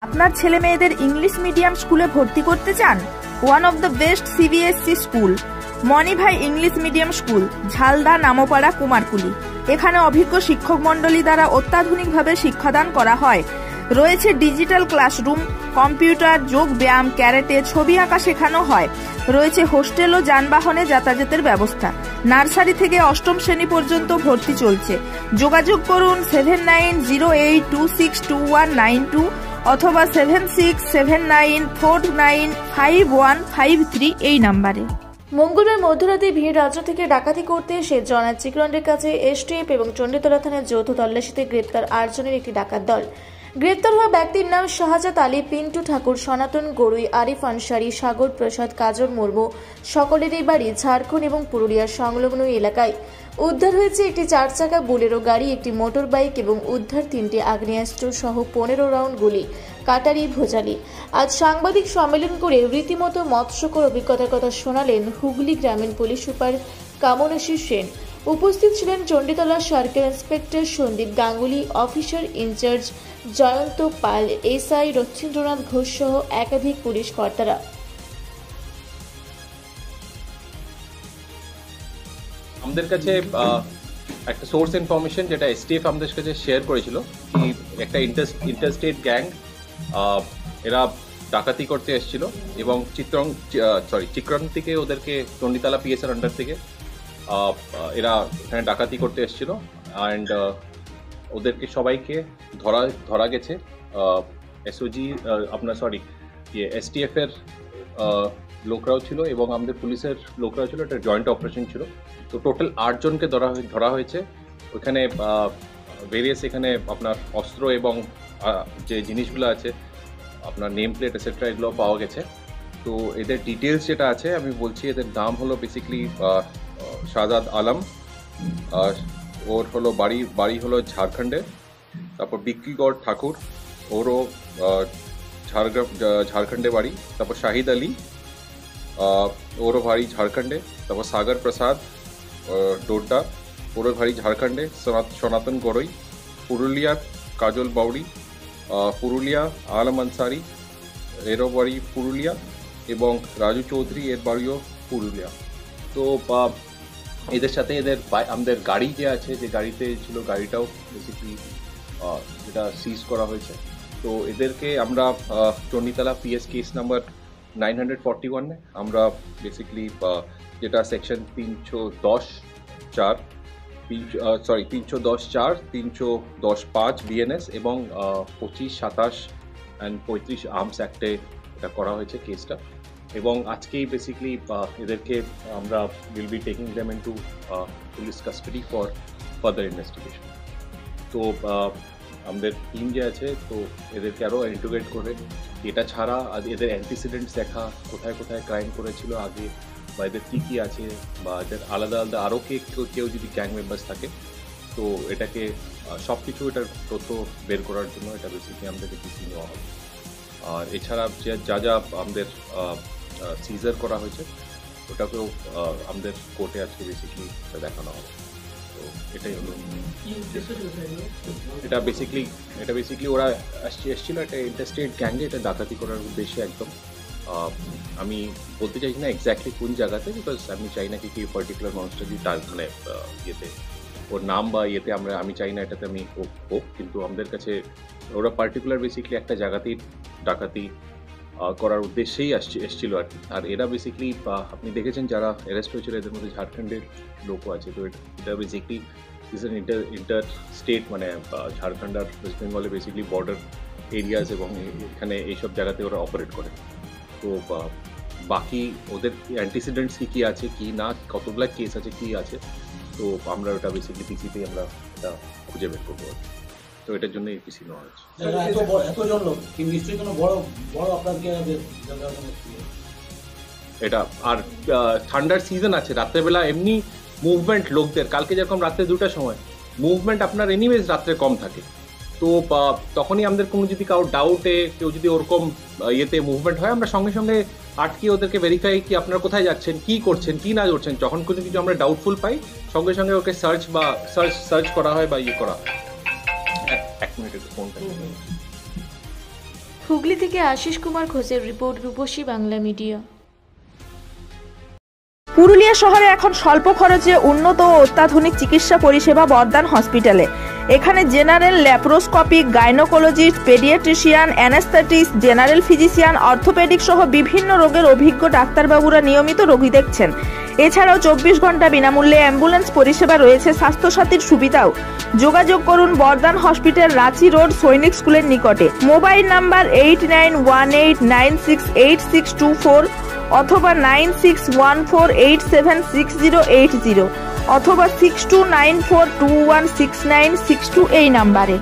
আপনার ছেলে মেয়েদের ইংলিশ মিডিয়াম স্কুলে ভর্তি করতে চান? One of the best CBSE school Manibhai English medium school, Jhalda, Nampara, Kumarkuli. এখানে অভিজ্ঞ শিক্ষক মন্ডলী দ্বারা অত্যাধুনিকভাবে শিক্ষাদান করা হয়। রয়েছে ডিজিটাল ক্লাসরুম, কম্পিউটার, যোগ ব্যায়াম, ক্যারেটে, ছবি আঁকা শেখানো হয়। রয়েছে হোস্টেল ও যানবাহনে যাতায়াতের ব্যবস্থা। নার্সারি থেকে অষ্টম শ্রেণী পর্যন্ত ভর্তি চলছে। যোগাযোগ করুন 7908262192 অথবা 7679495153 এই নাম্বারে। মঙ্গলবার মধ্যরাতে ভিড় রাজ্য থেকে ডাকাতি করতে এসে জনার চিকরন্ডের কাছে এসটিএফ এবং চণ্ডীতলা থানার যৌথ তল্লাশিতে গ্রেপ্তার 8 জনের একটি ডাকাত দল। গ্রেপ্তার হওয়া ব্যক্তির নাম শাহজাদ আলী, পিন্টু ঠাকুর, সনাতন গড়ুই, আরিফ আনসারি, সাগর প্রসাদ, কাজল মুর্মু। সকলেরই বাড়ি ঝাড়খণ্ড এবং পুরুলিয়ার সংলগ্ন এলাকায়। উদ্ধার হয়েছে একটি 4 চাকা বুলেরো গাড়ি, একটি মোটর বাইক এবং উদ্ধার 3টি আগ্নেয়াস্ত্র সহ 15 রাউন্ড গুলি, কাটারি, ভোজালি। আজ সাংবাদিক সম্মেলন করে রীতিমতো মৎস্যকর অভিজ্ঞতার কথা শোনালেন হুগলি গ্রামীণ পুলিশ সুপার কামনাশী সেন। উপস্থিত ছিলেন Chanditala circle inspector Sandip Ganguly, officer in charge Jayanta Pal, SI Rathindranath Ghosh সহ একাধিক পুলিশ কর্তারা। আমাদের কাছে একটা সোর্স ইনফরমেশন যেটা এসটিএফ আমাদের কাছে শেয়ার করেছিল কি একটা ইন্টারস্টেট গ্যাং এরা ডাকাতি করতে এসেছিল এবং চিকরন থেকে ওদেরকে চণ্ডীতলা পিএসের আন্ডার থেকে এরা এখানে ডাকাতি করতে এসেছিল অ্যান্ড ওদেরকে সবাইকে ধরা গেছে। এসওজি এসটিএফ এর লোকরাও ছিল এবং আমাদের পুলিশের লোকরাও ছিল। একটা জয়েন্ট অপারেশন ছিল। তো টোটাল 8 জনকে ধরা হয়েছে। ওখানে ভেরিয়াস এখানে আপনার অস্ত্র এবং যে জিনিসগুলো আছে আপনার নেম প্লেট এটসেট্রা এগুলো পাওয়া গেছে। তো এদের ডিটেলস যেটা আছে আমি বলছি, এদের নাম হলো বেসিক্যালি শাহজাদ আলম, ওর হলো বাড়ি হলো ঝাড়খণ্ডে। তারপর বিক্রিগড় ঠাকুর, ওরও ঝাড়খণ্ডে বাড়ি। তারপর শাহিদ আলী, ওরও বাড়ি ঝাড়খণ্ডে। তারপর সাগর প্রসাদ ডোড্ডা, ওরও বাড়ি ঝাড়খণ্ডে। সনাতন গড়ই পুরুলিয়ার, কাজল বাউড়ি পুরুলিয়া, আলম আনসারি এরও বাড়ি পুরুলিয়া এবং রাজু চৌধুরী এর বাড়িও পুরুলিয়া। তো এদের সাথে আমাদের গাড়ি যে আছে, যে গাড়িতে ছিল, গাড়িটাও বেসিক্যালি যেটা সিজ করা হয়েছে। তো এদেরকে আমরা চণ্ডীতলা পিএস কেস নাম্বার 941 আমরা বেসিক্যালি যেটা সেকশন 310(4), 310(4), 310(5) বিএনএস এবং 25, 27 অ্যান্ড 35 আর্মস অ্যাক্টে এটা করা হয়েছে কেসটা। এবং আজকেই বেসিক্যালি এদেরকে আমরা will be taking them into police custody for further investigation. তো আমাদের টিম যে আছে তো এদেরকে আরও ইন্টিগ্রেট করে এটা ছাড়া এদের অ্যান্টিসিডেন্টস দেখা, কোথায় কোথায় ক্রাইম করেছিল আগে, বা এদের কী আছে, বা এদের আলাদা আলাদা আরও কেউ যদি গ্যাং মেম্বার্স থাকে তো এটাকে সব কিছু এটার তথ্য বের করার জন্য এটা বেসিক্যালি আমাদেরকে পিসি নেওয়া হবে। আর এছাড়া যা আমাদের সিজার করা হয়েছে ওটাকেও আমাদের কোর্টে আজকে বেসিক্যালি দেখানো হবে। তো এটাই হলো। এটা বেসিক্যালি ওরা এসেছিল একটা ইন্টারস্টেট গ্যাংয়ে, এটা ডাকাতি করার উদ্দেশ্যে একদম। আমি বলতে চাইছি না এক্স্যাক্টলি কোন জায়গাতে, বিকজ আমি চাই না কি পার্টিকুলার মানুষটা যদি তার মানে ইয়েতে ওর নাম বা ইয়েতে আমি চাই না এটাতে আমি হোক, কিন্তু আমাদের কাছে ওরা পার্টিকুলার বেসিক্যালি একটা জায়গাতেই ডাকাতি করার উদ্দেশ্যেই এসেছিল আর কি। আর এরা বেসিক্যালি আপনি দেখেছেন যারা অ্যারেস্ট হয়েছিল এদের মধ্যে ঝাড়খণ্ডের লোকও আছে। তো এটা basically is an inter state, মানে ঝাড়খণ্ড আর ওয়েস্ট বেঙ্গলে বেসিক্যালি বর্ডার এরিয়াস এবং এখানে এইসব জায়গাতে ওরা অপারেট করে। তো বাকি ওদের অ্যান্টিসিডেন্টস কী আছে, কি না, কতগুলো কেস আছে, কি আছে, তো আমরা ওটা বেসিক্যালি পিসিতে আমরা এটা খুঁজে বের করবো। তো এটার জন্য পিসি নেওয়া হচ্ছে। এটা আর ঠান্ডার সিজন আছে, রাত্রেবেলা এমনি মুভমেন্ট লোকদের, কালকে যেরকম রাত্রে 2টার সময় মুভমেন্ট আপনার এনিওয়েজ রাত্রে কম থাকে। তো তখনই আমাদের কোনো যদি কারো ডাউটে কেউ যদি ওরকম ইয়েতে মুভমেন্ট হয় আমরা সঙ্গে সঙ্গে আটকে ওদেরকে ভেরিফাই কি আপনারা কোথায় যাচ্ছেন, কি করছেন, কি না করছেন। যখন কোনো কিছু আমরা ডাউটফুল পাই সঙ্গে সঙ্গে ওকে সার্চ করা হয় বা ইয়ে করা হয়। 1 মিনিট ফোনটা হুগলি থেকে আশিস কুমার ঘোষের রিপোর্ট, রূপসী বাংলা মিডিয়া। পুরুলিয়া শহরে এখন স্বল্প খরচে উন্নত ও অত্যাধুনিক চিকিৎসা পরিষেবা বর্দান হসপিটালে। এখানে general, laparoscopic, gynaecologist, paediatrician, anaesthetist, general physician, orthopaedic সহ বিভিন্ন রোগের অভিজ্ঞ ডাক্তারবাবুরা নিয়মিত রোগী দেখছেন। এছাড়াও 24 ঘন্টা বিনামূল্যে অ্যাম্বুলেন্স পরিষেবা রয়েছে, স্বাস্থ্যসাথীর সুবিধাও। যোগাযোগ করুন বর্দান হসপিটাল, রাঁচি রোড, সৈনিক স্কুলের নিকটে। মোবাইল নাম্বার 8918968624 অথবা 9614876080 অথবা 6294216962 এই নাম্বারে।